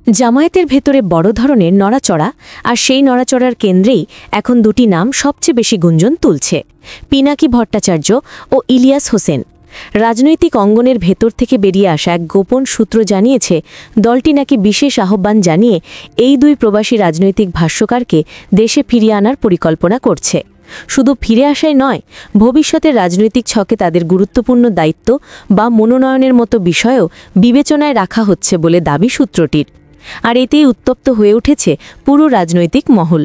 জামায়াতের ভেতরে বড় ধরনের নড়াচড়া, আর সেই নড়াচড়ার কেন্দ্রেই এখন দুটি নাম সবচেয়ে বেশি গুঞ্জন তুলছে, পিনাকি ভট্টাচার্য ও ইলিয়াস হোসেন। রাজনৈতিক অঙ্গনের ভেতর থেকে বেরিয়ে আসা এক গোপন সূত্র জানিয়েছে, দলটি নাকি বিশেষ আহ্বান জানিয়ে এই দুই প্রবাসী রাজনৈতিক ভাষ্যকারকে দেশে ফিরিয়ে আনার পরিকল্পনা করছে। শুধু ফিরে আসাই নয়, ভবিষ্যতের রাজনৈতিক ছকে তাদের গুরুত্বপূর্ণ দায়িত্ব বা মনোনয়নের মতো বিষয়ও বিবেচনায় রাখা হচ্ছে বলে দাবি সূত্রটির। আর এতেই উত্তপ্ত হয়ে উঠেছে পুরো রাজনৈতিক মহল।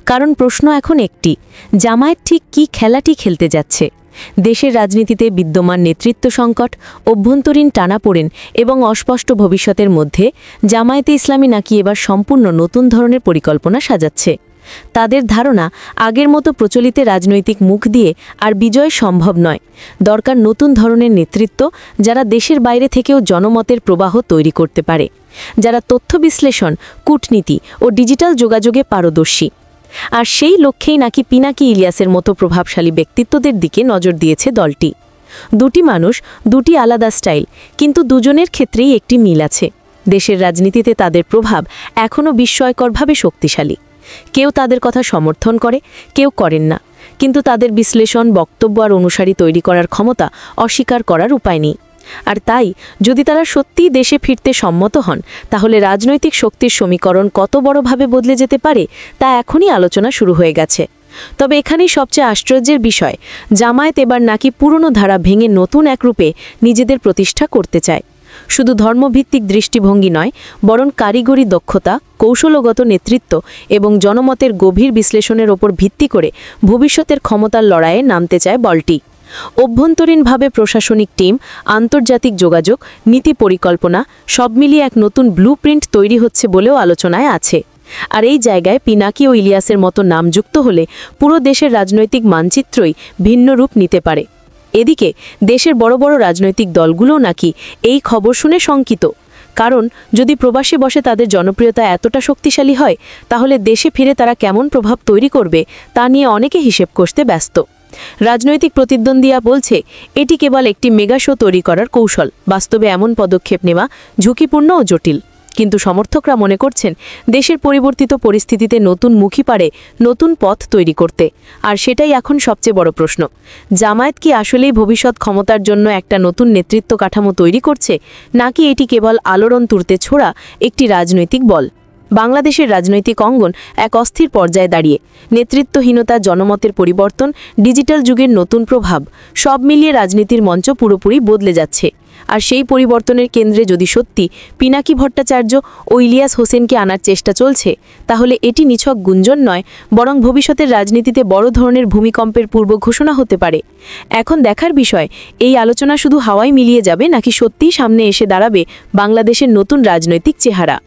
কারণ প্রশ্ন এখন একটি, জামায়াত ঠিক কী খেলাটি খেলতে যাচ্ছে? দেশের রাজনীতিতে বিদ্যমান নেতৃত্ব সংকট, অভ্যন্তরীণ টানাপোড়েন এবং অস্পষ্ট ভবিষ্যতের মধ্যে জামায়াতে ইসলামী নাকি এবার সম্পূর্ণ নতুন ধরনের পরিকল্পনা সাজাচ্ছে। তাদের ধারণা, আগের মতো প্রচলিত রাজনৈতিক মুখ দিয়ে আর বিজয় সম্ভব নয়। দরকার নতুন ধরনের নেতৃত্ব, যারা দেশের বাইরে থেকেও জনমতের প্রবাহ তৈরি করতে পারে, যারা তথ্য বিশ্লেষণ, কূটনীতি ও ডিজিটাল যোগাযোগে পারদর্শী। আর সেই লক্ষ্যেই নাকি পিনাকি ইলিয়াসের মতো প্রভাবশালী ব্যক্তিত্বদের দিকে নজর দিয়েছে দলটি। দুটি মানুষ, দুটি আলাদা স্টাইল, কিন্তু দুজনের ক্ষেত্রেই একটি মিল আছে। দেশের রাজনীতিতে তাদের প্রভাব এখনও বিস্ময়করভাবে শক্তিশালী। কেউ তাদের কথা সমর্থন করে, কেউ করেন না, কিন্তু তাদের বিশ্লেষণ, বক্তব্য আর অনুসারী তৈরি করার ক্ষমতা অস্বীকার করার উপায় নেই। আর তাই যদি তারা সত্যিই দেশে ফিরতে সম্মত হন, তাহলে রাজনৈতিক শক্তির সমীকরণ কত বড়ভাবে বদলে যেতে পারে তা এখনই আলোচনা শুরু হয়ে গেছে। তবে এখানেই সবচেয়ে আশ্চর্যের বিষয়, জামায়াত এবার নাকি পুরনো ধারা ভেঙে নতুন এক রূপে নিজেদের প্রতিষ্ঠা করতে চায়। শুধু ধর্মভিত্তিক দৃষ্টিভঙ্গি নয়, বরং কারিগরি দক্ষতা, কৌশলগত নেতৃত্ব এবং জনমতের গভীর বিশ্লেষণের ওপর ভিত্তি করে ভবিষ্যতের ক্ষমতার লড়াইয়ে নামতে চায় দলটি। অভ্যন্তরীণভাবে প্রশাসনিক টিম, আন্তর্জাতিক যোগাযোগ, নীতি পরিকল্পনা সব মিলিয়ে এক নতুন ব্লুপ্রিন্ট তৈরি হচ্ছে বলেও আলোচনায় আছে। আর এই জায়গায় পিনাকি ও ইলিয়াসের মতো নাম যুক্ত হলে পুরো দেশের রাজনৈতিক মানচিত্রই ভিন্ন রূপ নিতে পারে। এদিকে দেশের বড় বড় রাজনৈতিক দলগুলোও নাকি এই খবর শুনে শঙ্কিত। কারণ যদি প্রবাসে বসে তাদের জনপ্রিয়তা এতটা শক্তিশালী হয়, তাহলে দেশে ফিরে তারা কেমন প্রভাব তৈরি করবে তা নিয়ে অনেকে হিসেব কষতে ব্যস্ত। রাজনৈতিক প্রতিদ্বন্দ্বীরা বলছে, এটি কেবল একটি মেগা শো তৈরি করার কৌশল। বাস্তবে এমন পদক্ষেপ নেওয়া ঝুঁকিপূর্ণ ও জটিল। কিন্তু সমর্থকরা মনে করছেন, দেশের পরিবর্তিত পরিস্থিতিতে নতুন মুখী পারে নতুন পথ তৈরি করতে। আর সেটাই এখন সবচেয়ে বড় প্রশ্ন, জামায়াত কি আসলেই ভবিষ্যৎ ক্ষমতার জন্য একটা নতুন নেতৃত্ব কাঠামো তৈরি করছে, নাকি এটি কেবল আলোড়ন তুলতে ছোড়া একটি রাজনৈতিক বল? বাংলাদেশের রাজনৈতিক অঙ্গন এক অস্থির পর্যায়ে দাঁড়িয়ে। নেতৃত্বহীনতা, জনমতের পরিবর্তন, ডিজিটাল যুগের নতুন প্রভাব সব মিলিয়ে রাজনীতির মঞ্চ পুরোপুরি বদলে যাচ্ছে। আর সেই পরিবর্তনের কেন্দ্রে যদি সত্যি পিনাকি ভট্টাচার্য ও ইলিয়াস হোসেনকে আনার চেষ্টা চলছে, তাহলে এটি নিছক গুঞ্জন নয়, বরং ভবিষ্যতের রাজনীতিতে বড় ধরনের ভূমিকম্পের পূর্ব ঘোষণা হতে পারে। এখন দেখার বিষয়, এই আলোচনা শুধু হাওয়ায় মিলিয়ে যাবে নাকি সত্যিই সামনে এসে দাঁড়াবে বাংলাদেশের নতুন রাজনৈতিক চেহারা।